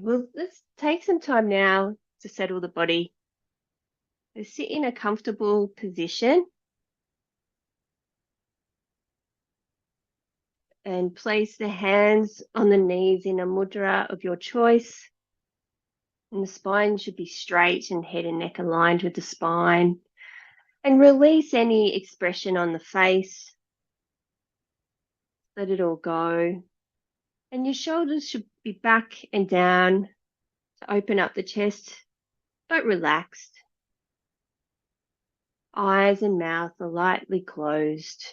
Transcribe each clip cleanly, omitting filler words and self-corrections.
Well, let's take some time now to settle the body. So sit in a comfortable position and place the hands on the knees in a mudra of your choice. And the spine should be straight and head and neck aligned with the spine. And release any expression on the face. Let it all go. And your shoulders should be back and down to open up the chest, but relaxed. Eyes and mouth are lightly closed.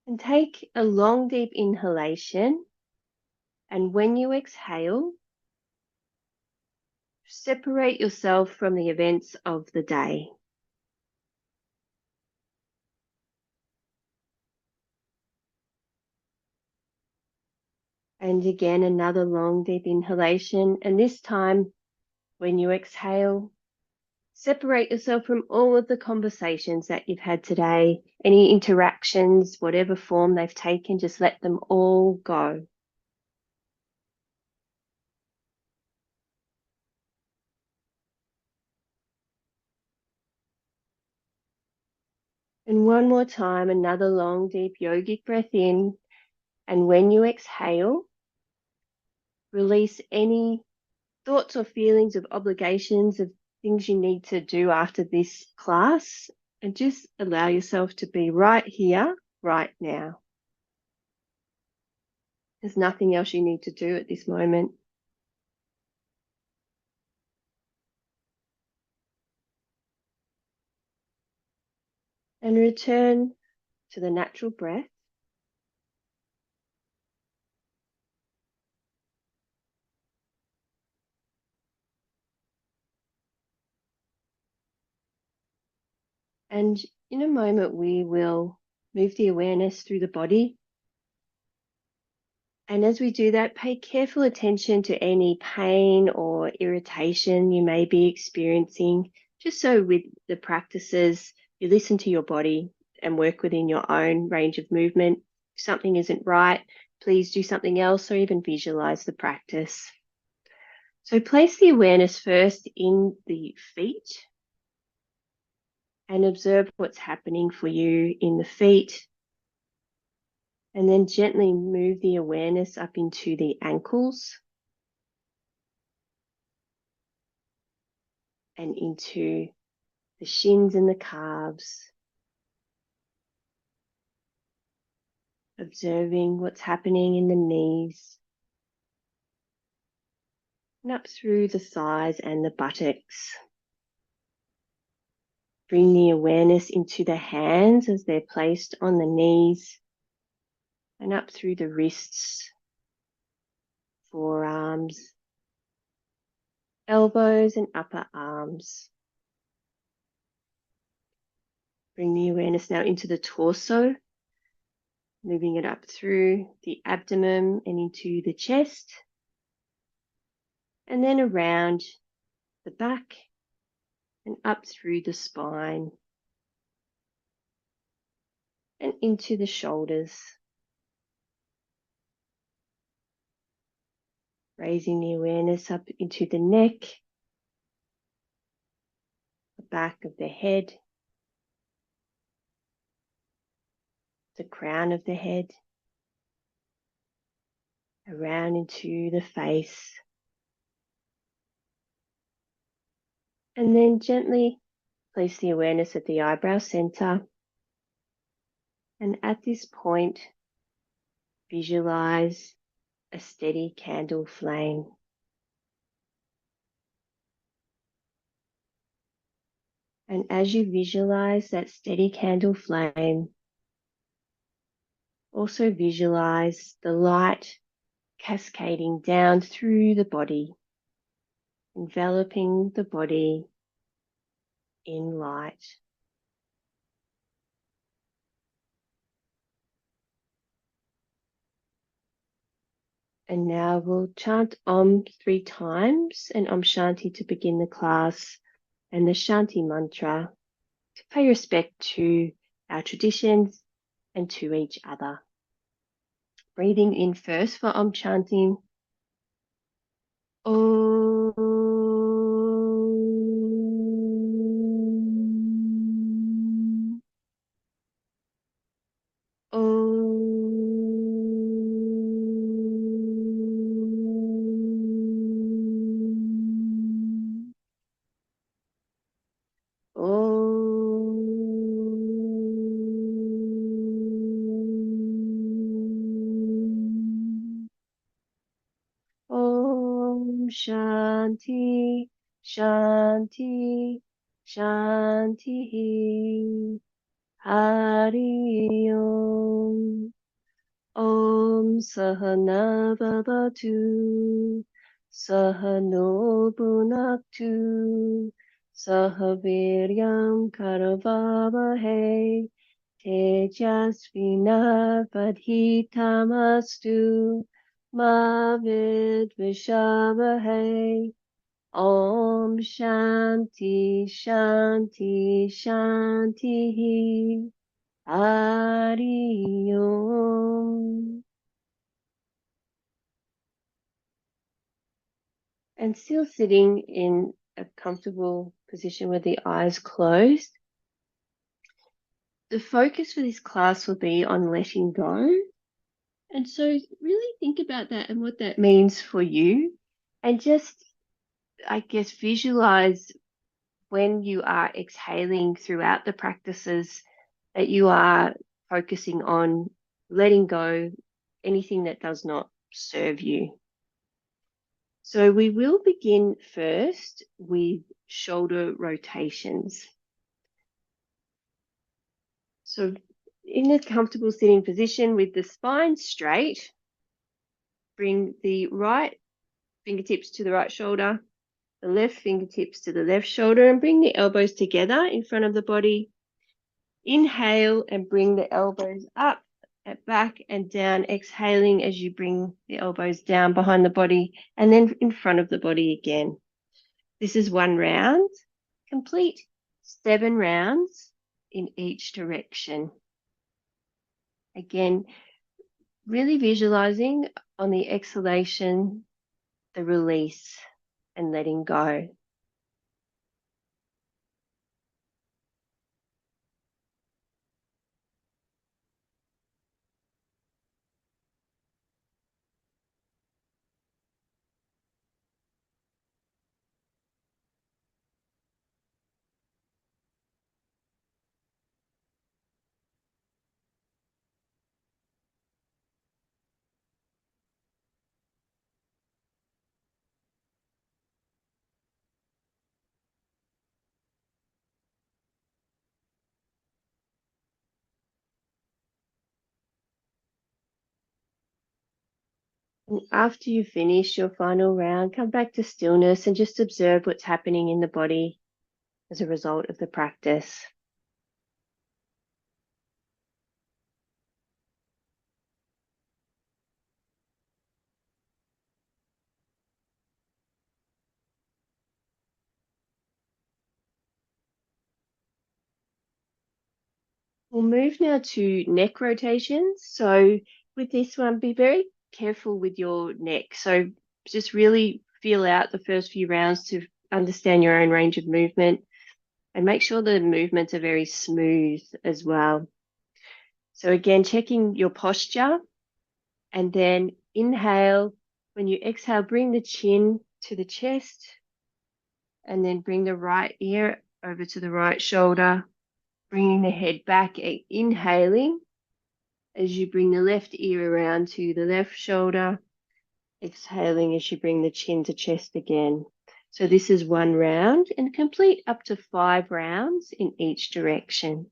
And take a long, deep inhalation. And when you exhale, separate yourself from the events of the day. And again, another long, deep inhalation. And this time, when you exhale, separate yourself from all of the conversations that you've had today, any interactions, whatever form they've taken, just let them all go. And one more time, another long, deep yogic breath in. And when you exhale, release any thoughts or feelings of obligations, of things you need to do after this class, and just allow yourself to be right here, right now. There's nothing else you need to do at this moment. And return to the natural breath. And in a moment, we will move the awareness through the body. And as we do that, pay careful attention to any pain or irritation you may be experiencing, just so with the practices, you listen to your body and work within your own range of movement. If something isn't right, please do something else or even visualize the practice. So place the awareness first in the feet and observe what's happening for you in the feet. And then gently move the awareness up into the ankles and into the shins and the calves. Observing what's happening in the knees and up through the thighs and the buttocks. Bring the awareness into the hands as they're placed on the knees and up through the wrists, forearms, elbows and upper arms. Bring the awareness now into the torso, moving it up through the abdomen and into the chest, and then around the back and up through the spine and into the shoulders. Raising the awareness up into the neck, the back of the head, the crown of the head, around into the face. And then gently place the awareness at the eyebrow center. And at this point, visualize a steady candle flame. And as you visualize that steady candle flame, also visualize the light cascading down through the body, enveloping the body in light. And now we'll chant Om 3 times and Om Shanti to begin the class, and the Shanti mantra to pay respect to our traditions and to each other. Breathing in first for Om chanting. Shanti, Shanti, Shanti. Hari Om. Om Sahana Vavatu, Sahano Bhunaktu, Sahaviryam Karavavahe, Tejasvinavadhitamastu, Ma Vidvishavahe. Om Shanti Shanti Shanti. Hari Om. And still sitting in a comfortable position with the eyes closed. The focus for this class will be on letting go. And so really think about that and what that means for you. And just, I guess, visualize when you are exhaling throughout the practices that you are focusing on letting go anything that does not serve you. So we will begin first with shoulder rotations. So in a comfortable sitting position with the spine straight, bring the right fingertips to the right shoulder, the left fingertips to the left shoulder, and bring the elbows together in front of the body. Inhale and bring the elbows up, at back and down, exhaling as you bring the elbows down behind the body and then in front of the body again. This is one round. Complete 7 rounds in each direction. Again, really visualizing on the exhalation, the release and letting go. And after you finish your final round, come back to stillness and just observe what's happening in the body as a result of the practice. We'll move now to neck rotations. So with this one, be very careful with your neck. So just really feel out the first few rounds to understand your own range of movement and make sure the movements are very smooth as well. So again, checking your posture and then inhale. When you exhale, bring the chin to the chest and then bring the right ear over to the right shoulder, bringing the head back, inhaling as you bring the left ear around to the left shoulder, exhaling as you bring the chin to chest again. So this is one round and complete up to 5 rounds in each direction.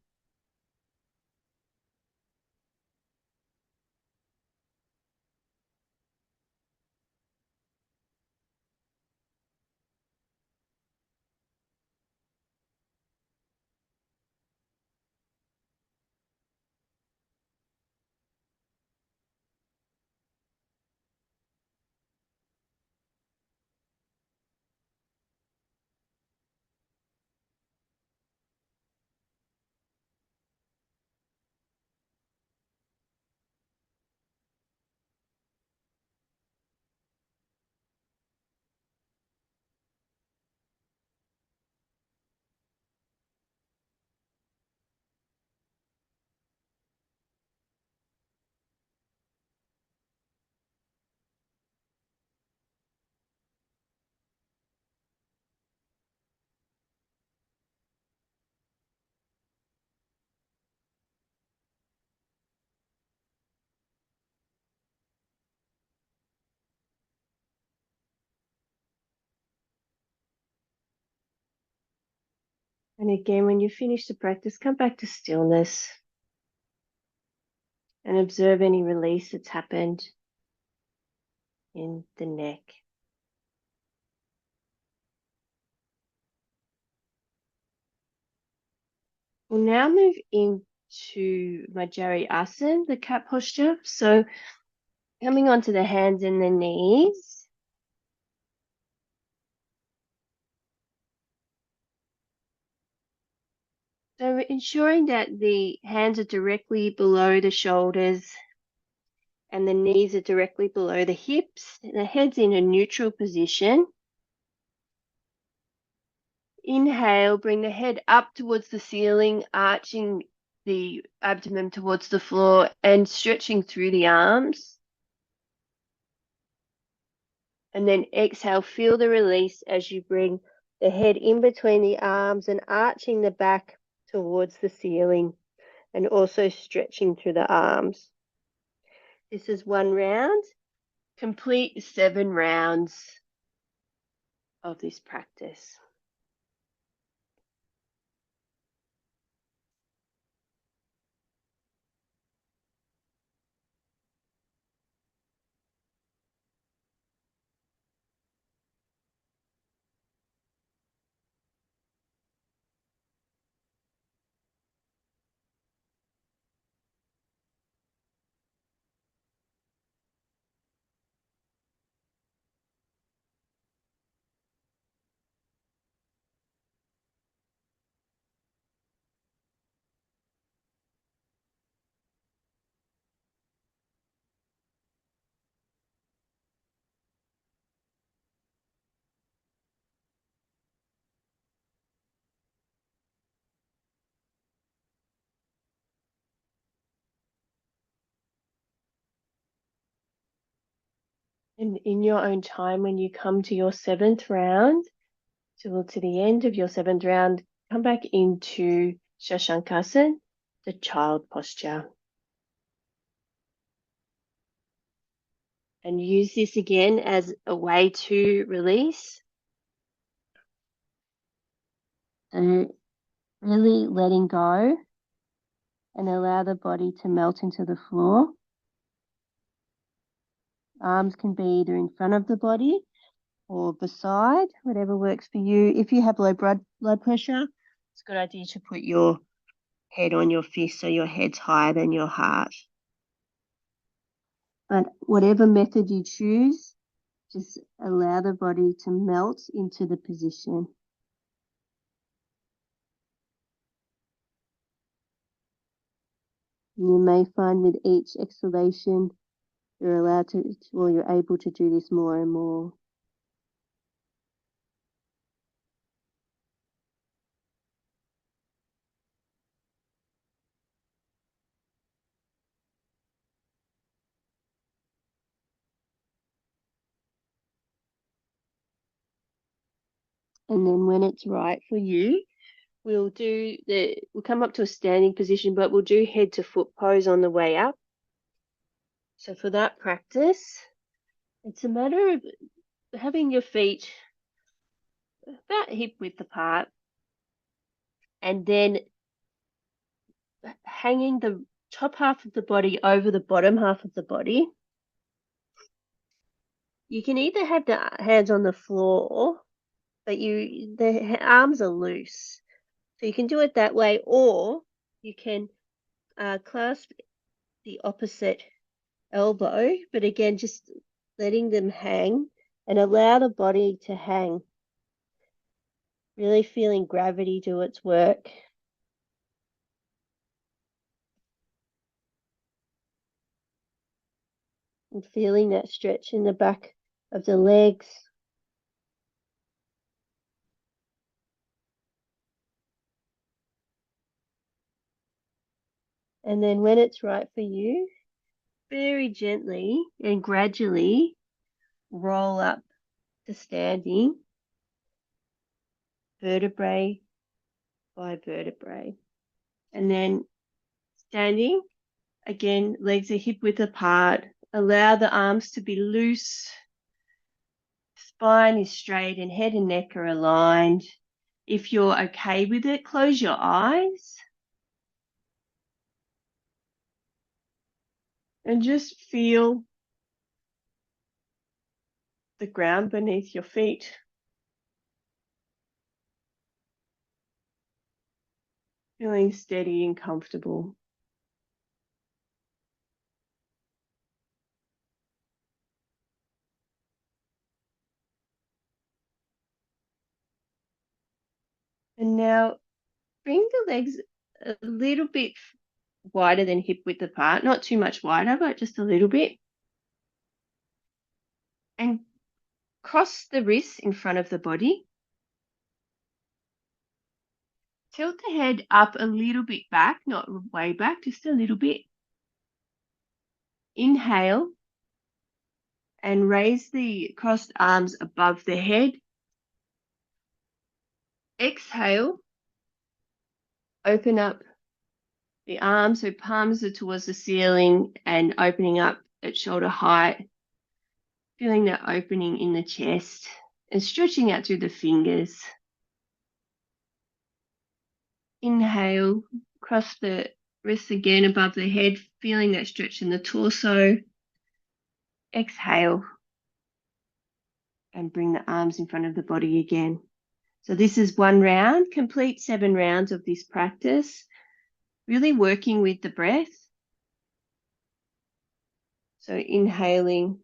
And again, when you finish the practice, come back to stillness and observe any release that's happened in the neck. We'll now move into Majari Asana, the cat posture. So coming onto the hands and the knees. So ensuring that the hands are directly below the shoulders and the knees are directly below the hips. The head's in a neutral position. Inhale, bring the head up towards the ceiling, arching the abdomen towards the floor and stretching through the arms. And then exhale, feel the release as you bring the head in between the arms and arching the back towards the ceiling and also stretching through the arms. This is 1 round. Complete 7 rounds of this practice. And in your own time, when you come to your 7th round, to the end of your 7th round, come back into Shashankasana, the child posture. And use this again as a way to release. So really letting go and allow the body to melt into the floor. Arms can be either in front of the body or beside, whatever works for you. If you have low blood pressure, it's a good idea to put your head on your fist so your head's higher than your heart. But whatever method you choose, just allow the body to melt into the position. You may find with each exhalation, you're able to do this more and more. And then when it's right for you, we'll come up to a standing position, but we'll do head to foot pose on the way up. So for that practice, it's a matter of having your feet about hip width apart and then hanging the top half of the body over the bottom half of the body. You can either have the hands on the floor, but the arms are loose. So you can do it that way, or you can clasp the opposite elbow, but again, just letting them hang and allow the body to hang. Really feeling gravity do its work. And feeling that stretch in the back of the legs. And then when it's right for you, very gently and gradually roll up to standing, vertebrae by vertebrae. And then standing, again, legs are hip width apart. Allow the arms to be loose. Spine is straight and head and neck are aligned. If you're okay with it, close your eyes and just feel the ground beneath your feet. Feeling steady and comfortable. And now bring the legs a little bit wider than hip width apart, not too much wider, but just a little bit. And cross the wrists in front of the body. Tilt the head up a little bit back, not way back, just a little bit. Inhale and raise the crossed arms above the head. Exhale, open up the arms, so palms are towards the ceiling and opening up at shoulder height. Feeling that opening in the chest and stretching out through the fingers. Inhale, cross the wrists again above the head, feeling that stretch in the torso. Exhale and bring the arms in front of the body again. So this is one round. Complete 7 rounds of this practice, really working with the breath. So inhaling,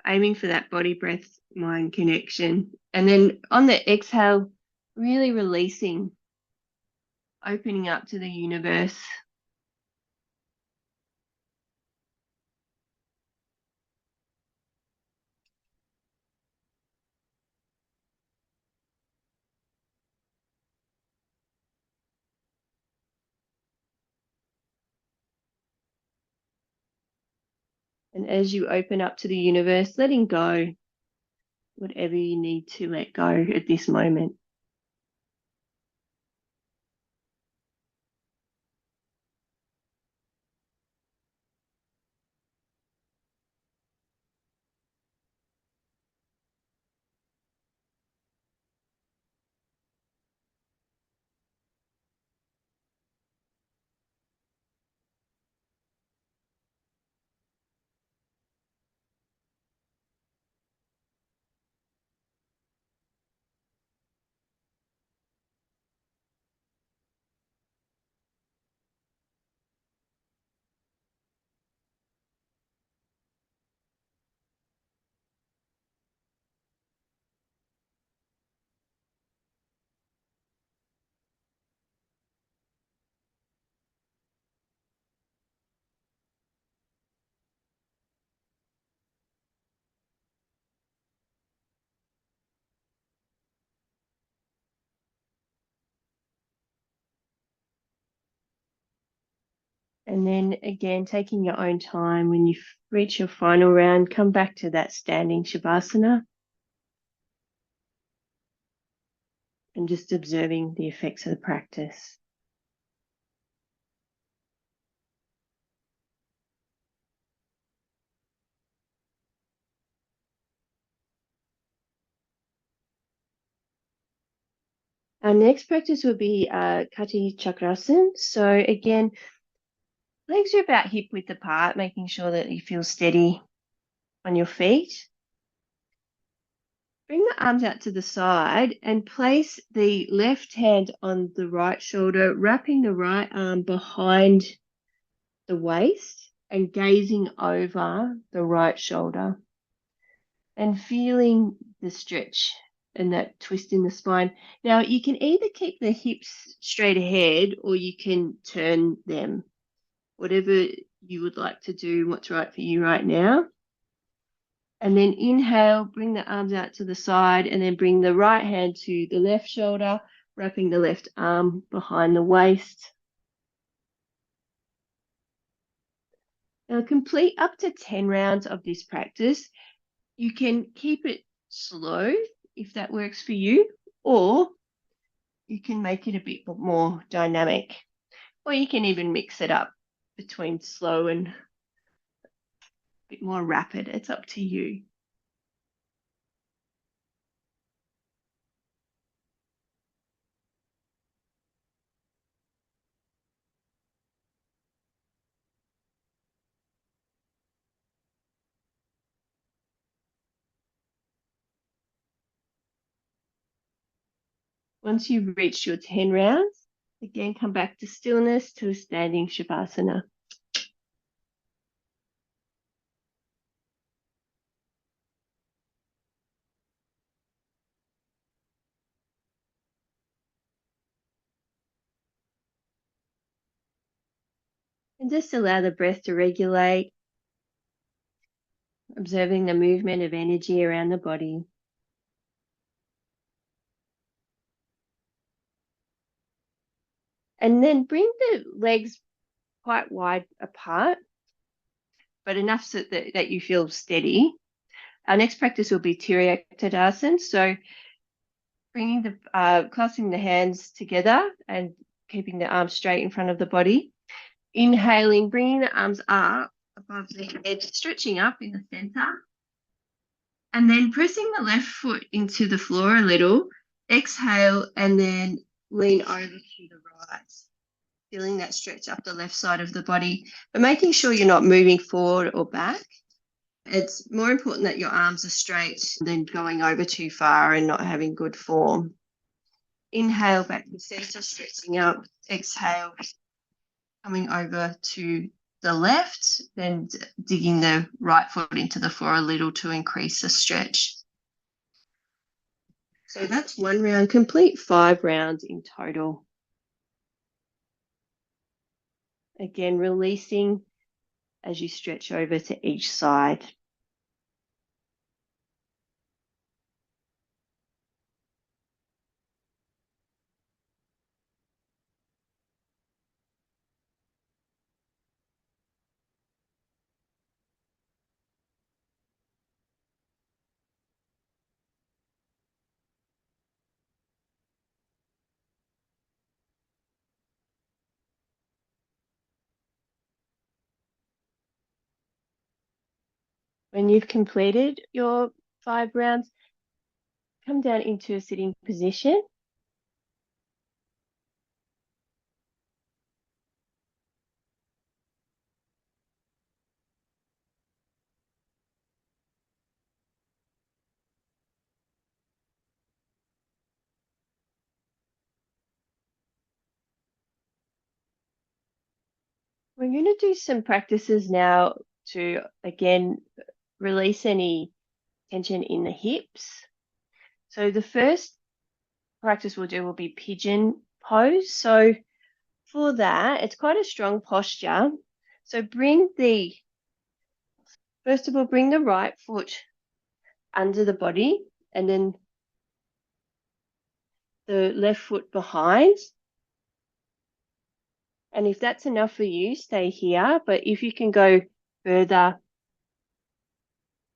aiming for that body breath mind connection, and then on the exhale, really releasing, opening up to the universe. And as you open up to the universe, letting go whatever you need to let go at this moment. And then again, taking your own time, when you reach your final round, come back to that standing Shavasana and just observing the effects of the practice. Our next practice will be Kati Chakrasana. So again, legs are about hip width apart, making sure that you feel steady on your feet. Bring the arms out to the side and place the left hand on the right shoulder, wrapping the right arm behind the waist and gazing over the right shoulder and feeling the stretch and that twist in the spine. Now, you can either keep the hips straight ahead or you can turn them, whatever you would like to do, what's right for you right now. And then inhale, bring the arms out to the side, and then bring the right hand to the left shoulder, wrapping the left arm behind the waist. Now, complete up to 10 rounds of this practice. You can keep it slow if that works for you, or you can make it a bit more dynamic, or you can even mix it up between slow and a bit more rapid. It's up to you. Once you've reached your 10 rounds, again, come back to stillness to a standing Shavasana. And just allow the breath to regulate, observing the movement of energy around the body. And then bring the legs quite wide apart, but enough so that you feel steady. Our next practice will be Tadasana. So bringing clasping the hands together and keeping the arms straight in front of the body. Inhaling, bringing the arms up above the head, stretching up in the center. And then pressing the left foot into the floor a little. Exhale and then lean over to the right. Feeling that stretch up the left side of the body, but making sure you're not moving forward or back. It's more important that your arms are straight than going over too far and not having good form. Inhale back to center, stretching up. Exhale, coming over to the left, then digging the right foot into the floor a little to increase the stretch. So that's one round complete, 5 rounds in total. Again, releasing as you stretch over to each side. When you've completed your 5 rounds, come down into a sitting position. We're going to do some practices now to, again, release any tension in the hips. So the first practice we'll do will be pigeon pose. So for that, it's quite a strong posture. So first of all, bring the right foot under the body and then the left foot behind. And if that's enough for you, stay here. But if you can go further,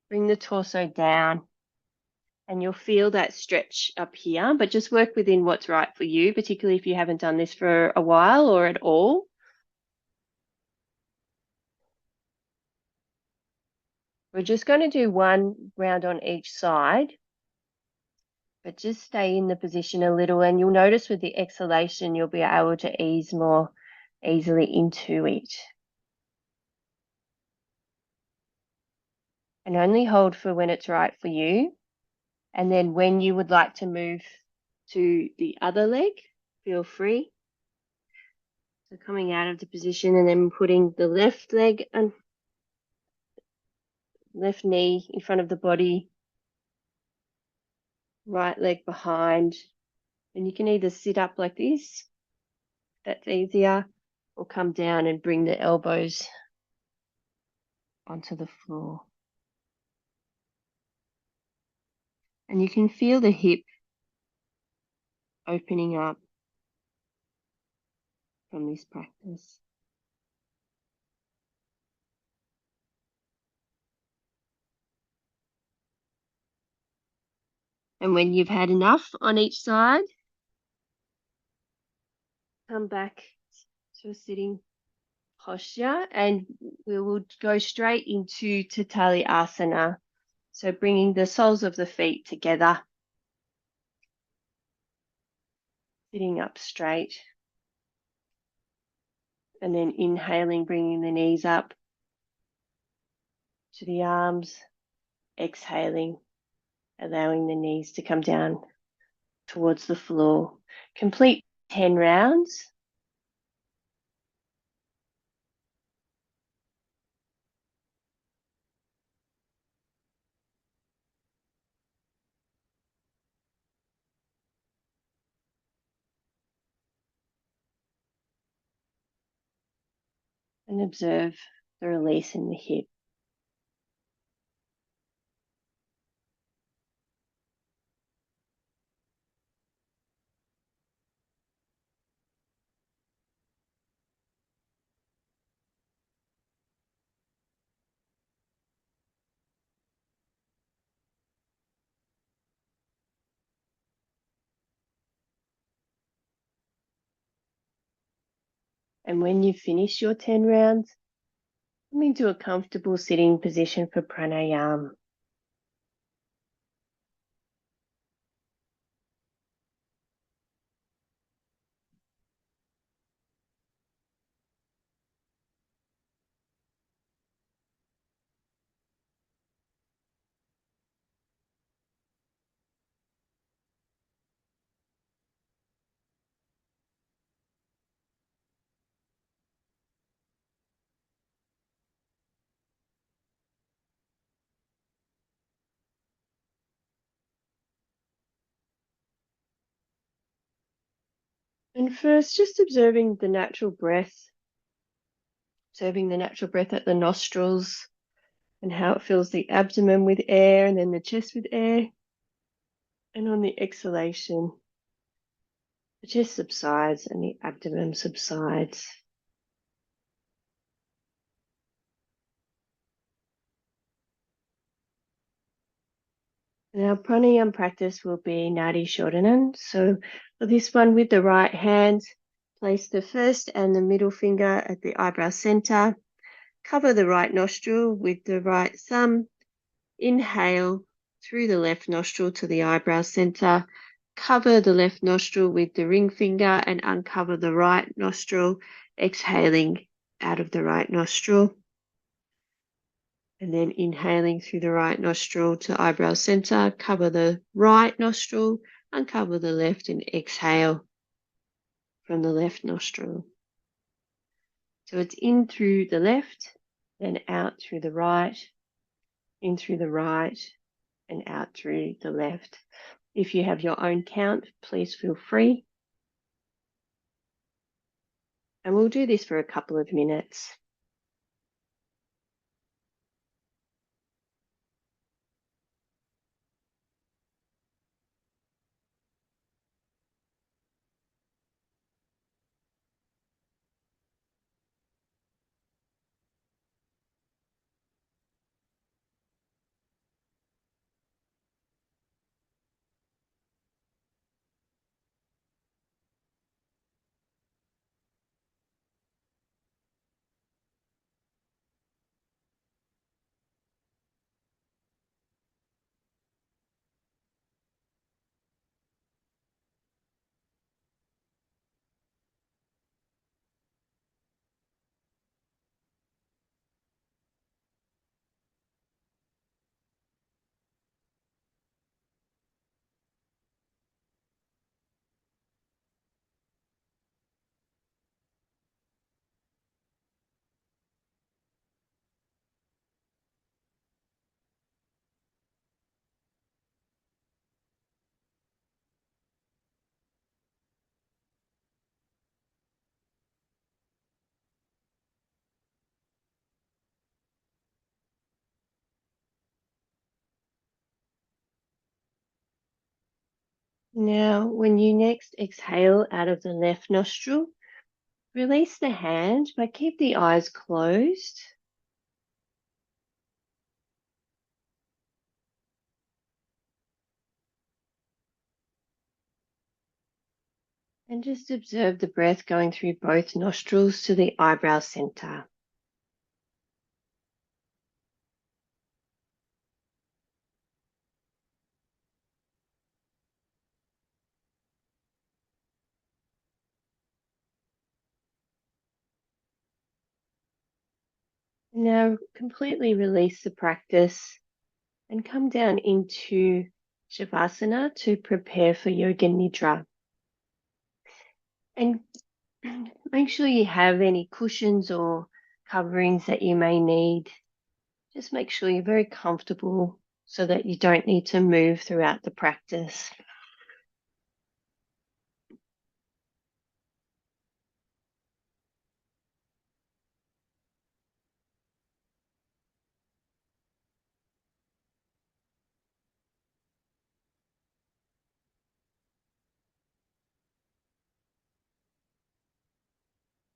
bring the torso down and you'll feel that stretch up here, but just work within what's right for you, particularly if you haven't done this for a while or at all. We're just going to do 1 round on each side, but just stay in the position a little, and you'll notice with the exhalation, you'll be able to ease more easily into it. And only hold for when it's right for you. And then when you would like to move to the other leg, feel free. So coming out of the position and then putting the left leg and left knee in front of the body, right leg behind. And you can either sit up like this, that's easier, or come down and bring the elbows onto the floor. And you can feel the hip opening up from this practice. And when you've had enough on each side, come back to a sitting posture and we will go straight into Tatali Asana. So bringing the soles of the feet together, sitting up straight, and then inhaling, bringing the knees up to the arms, exhaling, allowing the knees to come down towards the floor. Complete 10 rounds. And observe the release in the hip. And when you finish your 10 rounds, come into a comfortable sitting position for pranayama. And first, just observing the natural breath, observing the natural breath at the nostrils and how it fills the abdomen with air and then the chest with air. And on the exhalation, the chest subsides and the abdomen subsides. And our pranayama practice will be nadi shodhanan. So for this one, with the right hand, place the first and the middle finger at the eyebrow center. Cover the right nostril with the right thumb. Inhale through the left nostril to the eyebrow center. Cover the left nostril with the ring finger and uncover the right nostril, exhaling out of the right nostril. And then inhaling through the right nostril to eyebrow center, cover the right nostril, uncover the left, and exhale from the left nostril. So it's in through the left, then out through the right, in through the right, and out through the left. If you have your own count, please feel free. And we'll do this for a couple of minutes. Now, when you next exhale out of the left nostril, release the hand, but keep the eyes closed. And just observe the breath going through both nostrils to the eyebrow center. Now completely release the practice and come down into Shavasana to prepare for yoga nidra. And make sure you have any cushions or coverings that you may need. Just make sure you're very comfortable so that you don't need to move throughout the practice.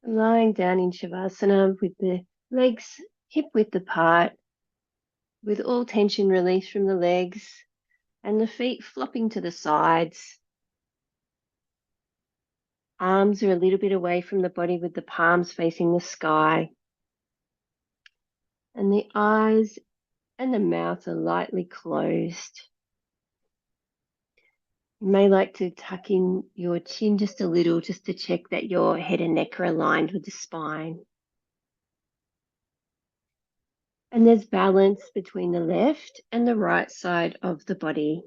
Lying down in Shavasana with the legs hip width apart, with all tension released from the legs and the feet flopping to the sides. Arms are a little bit away from the body with the palms facing the sky. And the eyes and the mouth are lightly closed. You may like to tuck in your chin just a little, just to check that your head and neck are aligned with the spine. And there's balance between the left and the right side of the body.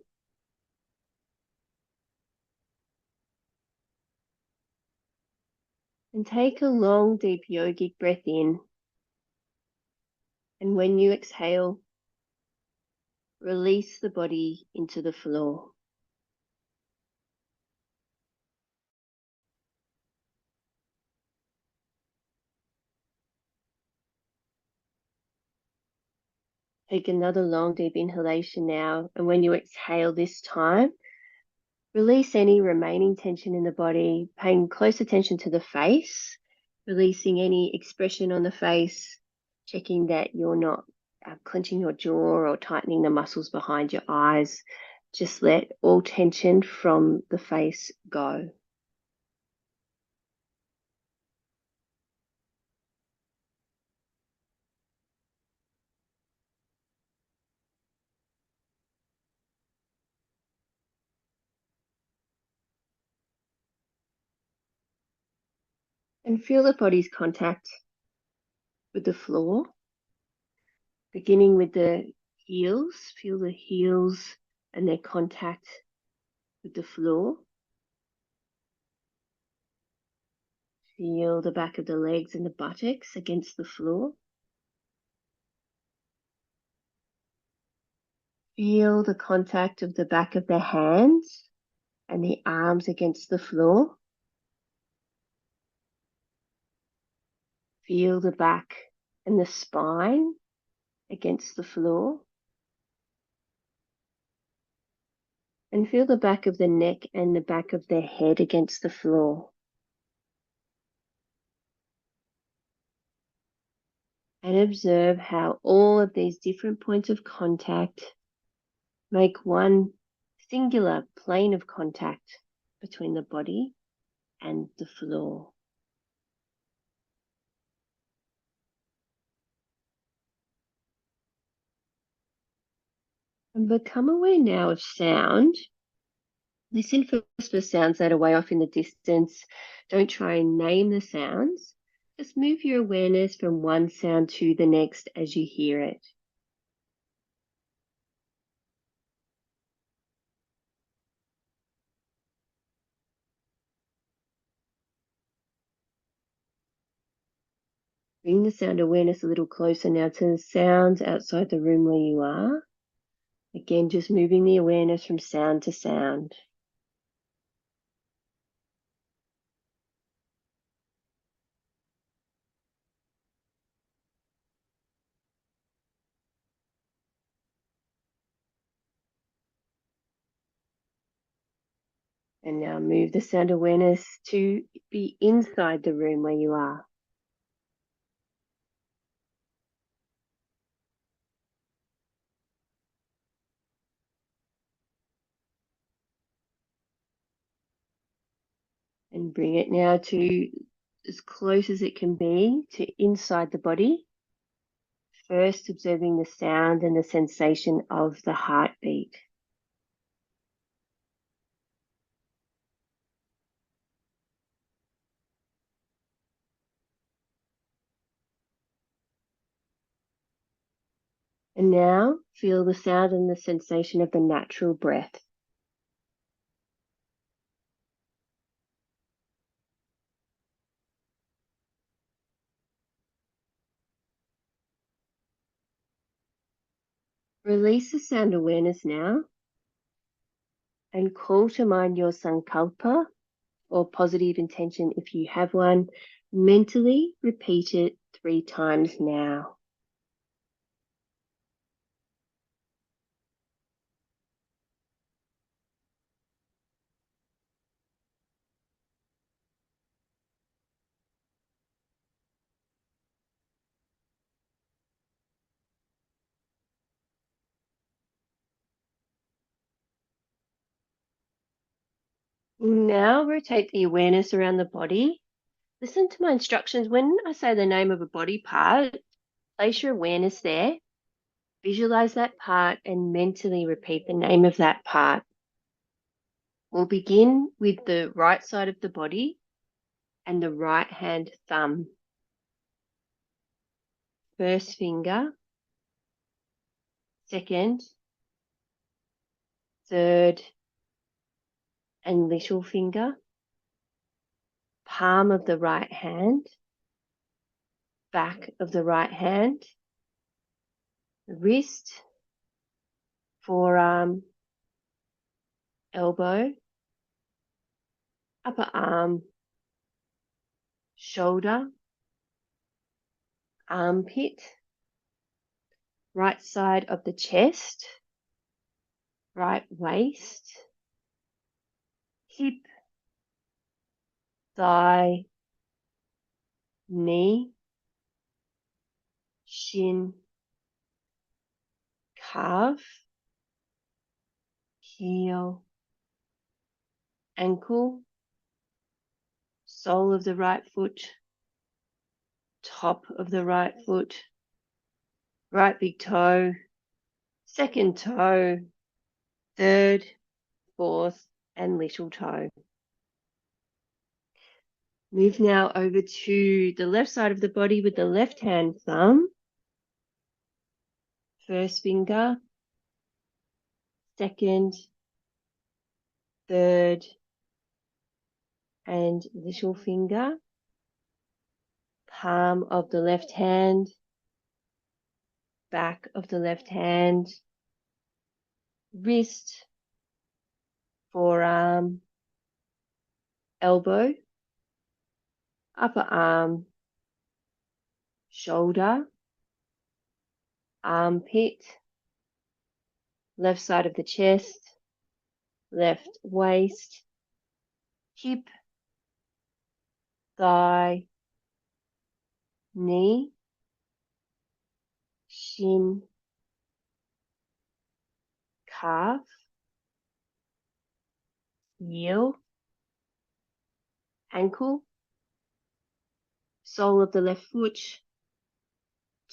And take a long, deep yogic breath in. And when you exhale, release the body into the floor. Take another long, deep inhalation now. And when you exhale this time, release any remaining tension in the body, paying close attention to the face, releasing any expression on the face, checking that you're not clenching your jaw or tightening the muscles behind your eyes. Just let all tension from the face go. And feel the body's contact with the floor, beginning with the heels. Feel the heels and their contact with the floor. Feel the back of the legs and the buttocks against the floor. Feel the contact of the back of the hands and the arms against the floor. Feel the back and the spine against the floor. And feel the back of the neck and the back of the head against the floor. And observe how all of these different points of contact make one singular plane of contact between the body and the floor. And become aware now of sound. Listen for sounds that are way off in the distance. Don't try and name the sounds. Just move your awareness from one sound to the next as you hear it. Bring the sound awareness a little closer now to the sounds outside the room where you are. Again, just moving the awareness from sound to sound. And now move the sound awareness to be inside the room where you are. And bring it now to as close as it can be to inside the body. First, observing the sound and the sensation of the heartbeat. And now feel the sound and the sensation of the natural breath. Release the sound awareness now and call to mind your Sankalpa or positive intention if you have one. Mentally repeat it 3 times now. Now rotate the awareness around the body. Listen to my instructions. When I say the name of a body part, place your awareness there. Visualize that part and mentally repeat the name of that part. We'll begin with the right side of the body and the right hand thumb. First finger, second, third, and little finger. Palm of the right hand, back of the right hand, wrist, forearm, elbow, upper arm, shoulder, armpit, right side of the chest, right waist, hip, thigh, knee, shin, calf, heel, ankle, sole of the right foot, top of the right foot, right big toe, second toe, third, fourth, and little toe. Move now over to the left side of the body with the left hand thumb. First finger, second, third, and little finger. Palm of the left hand, back of the left hand, wrist, forearm, elbow, upper arm, shoulder, armpit, left side of the chest, left waist, hip, thigh, knee, shin, calf, heel, ankle, sole of the left foot,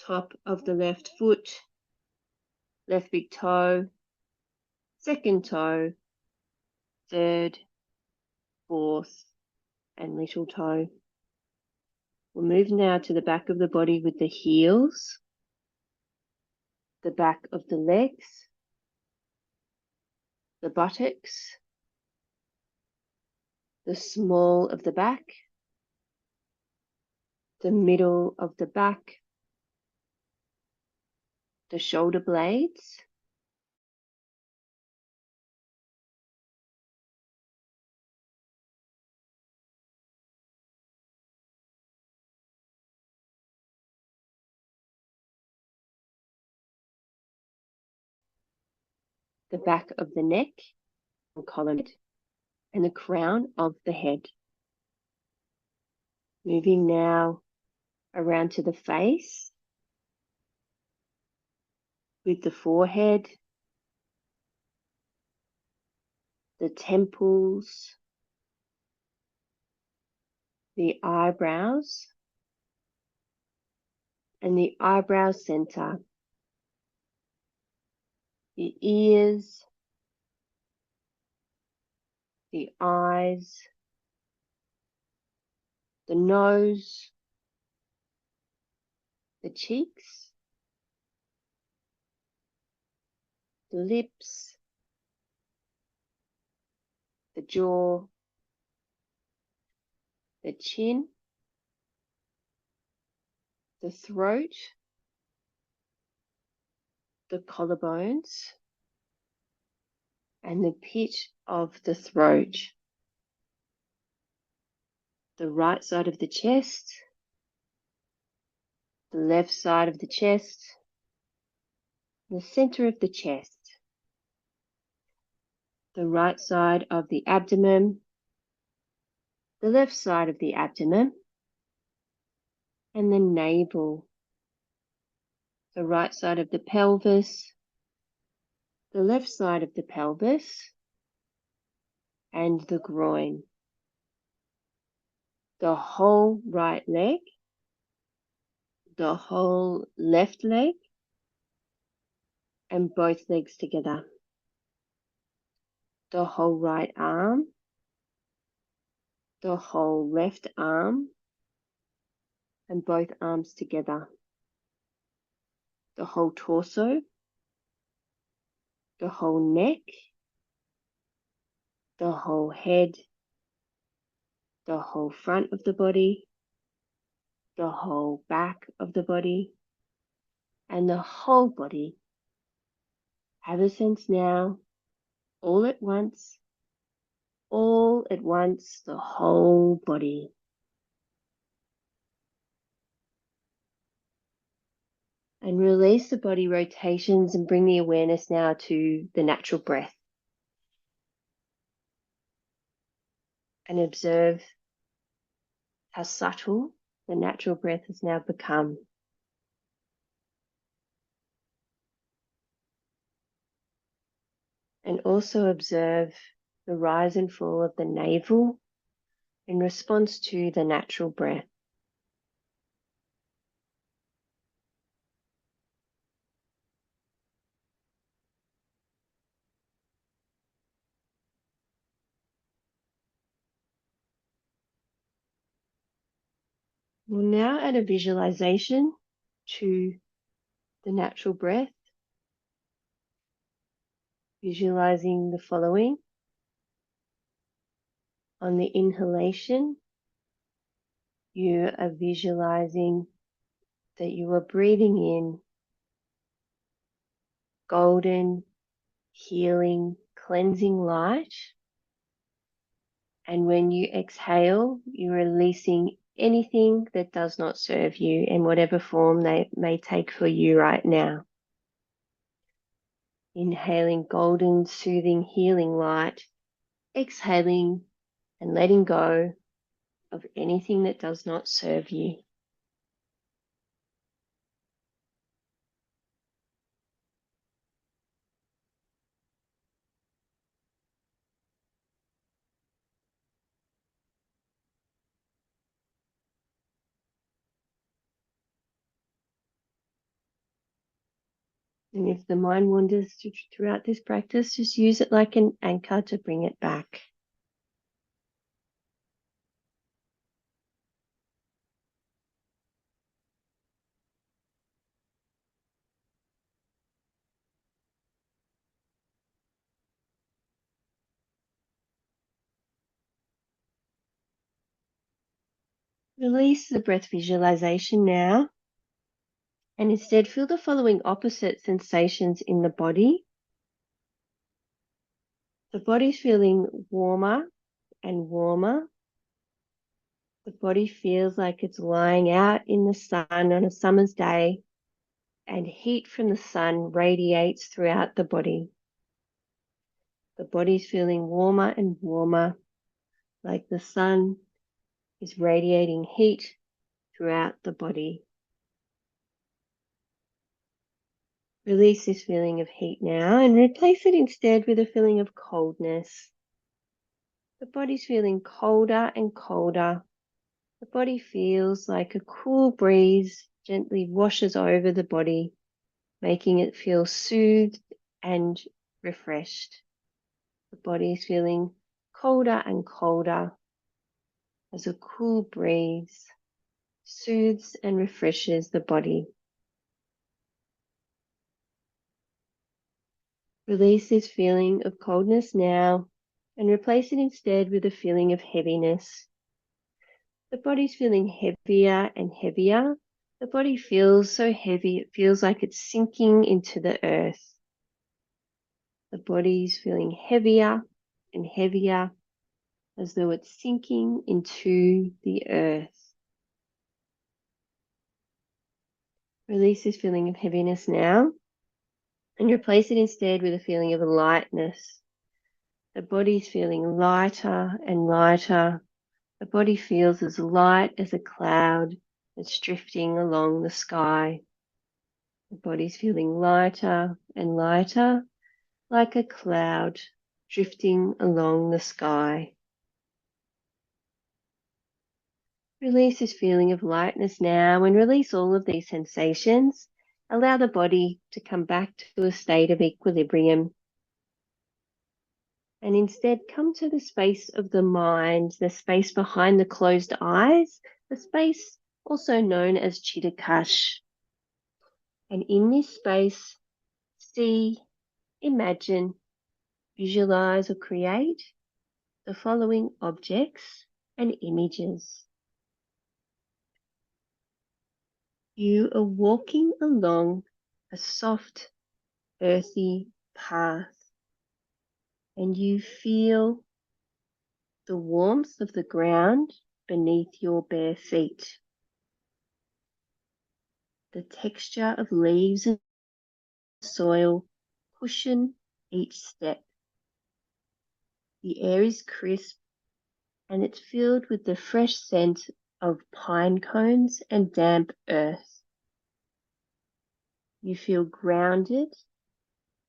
top of the left foot, left big toe, second toe, third, fourth, and little toe. We'll move now to the back of the body with the heels, the back of the legs, the buttocks, the small of the back, the middle of the back, the shoulder blades, the back of the neck, and collar, and the crown of the head. Moving now around to the face with the forehead, the temples, the eyebrows, and the eyebrow center, the ears, the eyes, the nose, the cheeks, the lips, the jaw, the chin, the throat, the collarbones, and the pit of the throat, the right side of the chest, the left side of the chest, the center of the chest, the right side of the abdomen, the left side of the abdomen, and the navel, the right side of the pelvis, the left side of the pelvis, and the groin, the whole right leg, the whole left leg, and both legs together, the whole right arm, the whole left arm, and both arms together, the whole torso, the whole neck, the whole head, the whole front of the body, the whole back of the body, and the whole body. Have a sense now, all at once, the whole body. And release the body rotations and bring the awareness now to the natural breath. And observe how subtle the natural breath has now become. And also observe the rise and fall of the navel in response to the natural breath. We'll now add a visualization to the natural breath, visualizing the following. On the inhalation, you are visualizing that you are breathing in golden, healing, cleansing light. And when you exhale, you're releasing anything that does not serve you in whatever form they may take for you right now. Inhaling golden, soothing, healing light, exhaling and letting go of anything that does not serve you. And if the mind wanders throughout this practice, just use it like an anchor to bring it back. Release the breath visualization now, and instead feel the following opposite sensations in the body. The body's feeling warmer and warmer. The body feels like it's lying out in the sun on a summer's day, and heat from the sun radiates throughout the body. The body's feeling warmer and warmer, like the sun is radiating heat throughout the body. Release this feeling of heat now and replace it instead with a feeling of coldness. The body's feeling colder and colder. The body feels like a cool breeze gently washes over the body, making it feel soothed and refreshed. The body is feeling colder and colder as a cool breeze soothes and refreshes the body. Release this feeling of coldness now and replace it instead with a feeling of heaviness. The body's feeling heavier and heavier. The body feels so heavy, it feels like it's sinking into the earth. The body's feeling heavier and heavier, as though it's sinking into the earth. Release this feeling of heaviness now and replace it instead with a feeling of lightness. The body's feeling lighter and lighter. The body feels as light as a cloud that's drifting along the sky. The body's feeling lighter and lighter, like a cloud drifting along the sky. Release this feeling of lightness now and release all of these sensations. Allow the body to come back to a state of equilibrium. And instead come to the space of the mind, the space behind the closed eyes, the space also known as Chittakash. And in this space, see, imagine, visualize or create the following objects and images. You are walking along a soft, earthy path, and you feel the warmth of the ground beneath your bare feet. The texture of leaves and soil cushion each step. The air is crisp and it's filled with the fresh scent of pine cones and damp earth. You feel grounded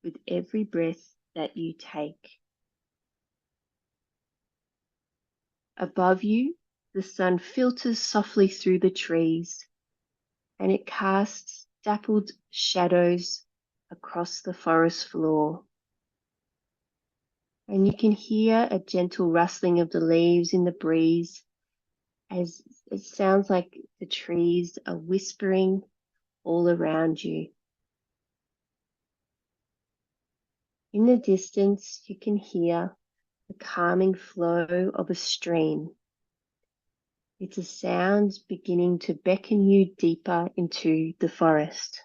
with every breath that you take. Above you, the sun filters softly through the trees, and it casts dappled shadows across the forest floor. And you can hear a gentle rustling of the leaves in the breeze, as it sounds like the trees are whispering all around you. In the distance, you can hear the calming flow of a stream. It's a sound beginning to beckon you deeper into the forest.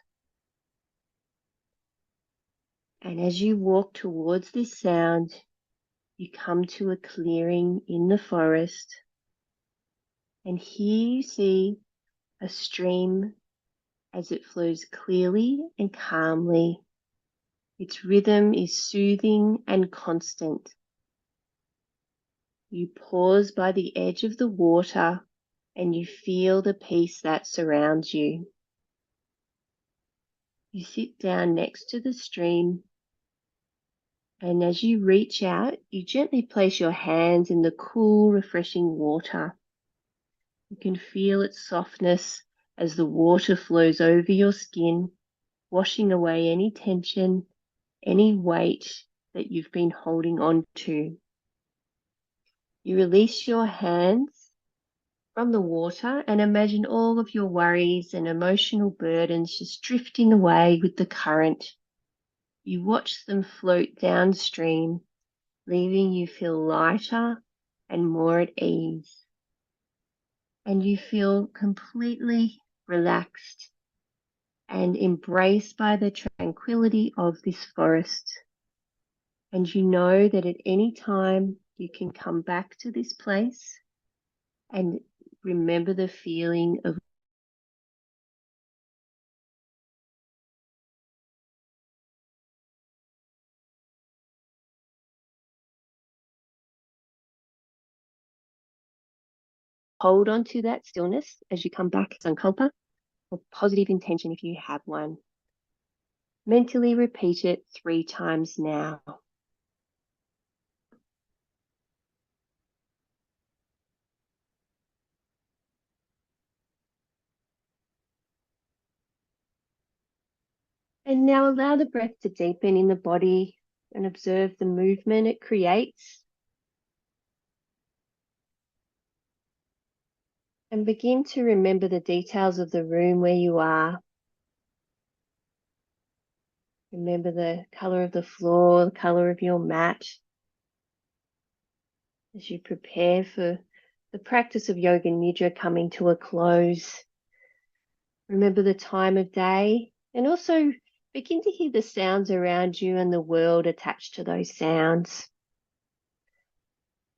And as you walk towards this sound, you come to a clearing in the forest, and here you see a stream as it flows clearly and calmly. Its rhythm is soothing and constant. You pause by the edge of the water and you feel the peace that surrounds you. You sit down next to the stream, and as you reach out, you gently place your hands in the cool, refreshing water. You can feel its softness as the water flows over your skin, washing away any tension, any weight that you've been holding on to. You release your hands from the water and imagine all of your worries and emotional burdens just drifting away with the current. You watch them float downstream, leaving you feel lighter and more at ease. And you feel completely relaxed and embraced by the tranquility of this forest. And you know that at any time you can come back to this place and remember the feeling of hold on to that stillness as you come back, Sankalpa, or positive intention if you have one. Mentally repeat it 3 times now. And now allow the breath to deepen in the body and observe the movement it creates. And begin to remember the details of the room where you are. Remember the color of the floor, the color of your mat as you prepare for the practice of yoga nidra coming to a close. Remember the time of day and also begin to hear the sounds around you and the world attached to those sounds.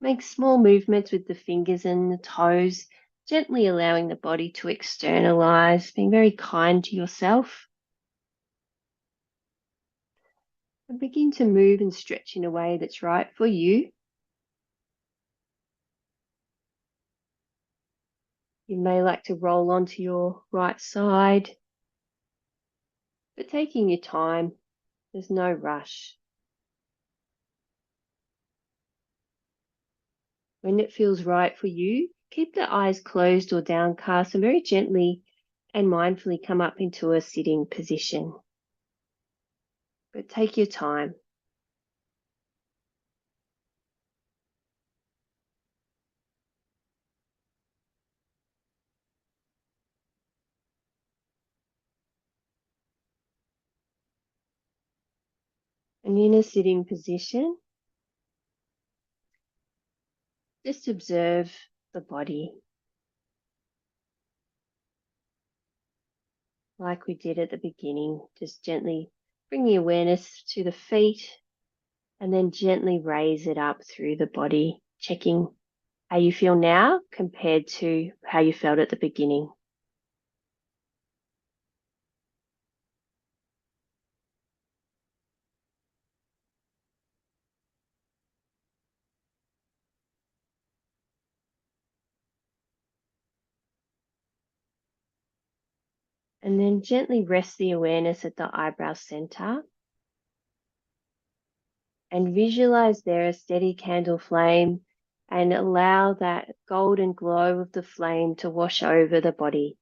Make small movements with the fingers and the toes, gently allowing the body to externalize, being very kind to yourself. And begin to move and stretch in a way that's right for you. You may like to roll onto your right side, but taking your time, there's no rush. When it feels right for you, keep the eyes closed or downcast and very gently and mindfully come up into a sitting position. But take your time. And in a sitting position, just observe the body like we did at the beginning. Just gently bring the awareness to the feet and then gently raise it up through the body, checking how you feel now compared to how you felt at the beginning. And then gently rest the awareness at the eyebrow center and visualize there a steady candle flame and allow that golden glow of the flame to wash over the body.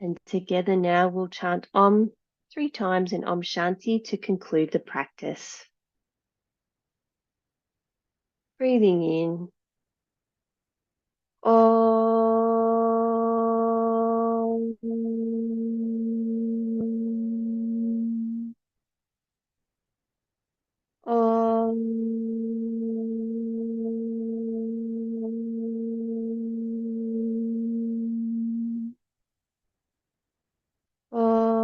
And together now we'll chant Om 3 times in Om Shanti to conclude the practice. Breathing in. Om. Om. Om.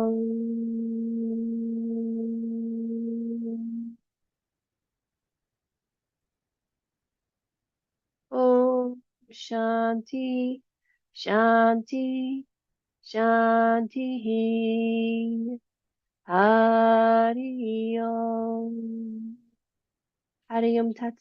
Om Shanti, Shanti, Shanti. Hari Om. Hari Om Tat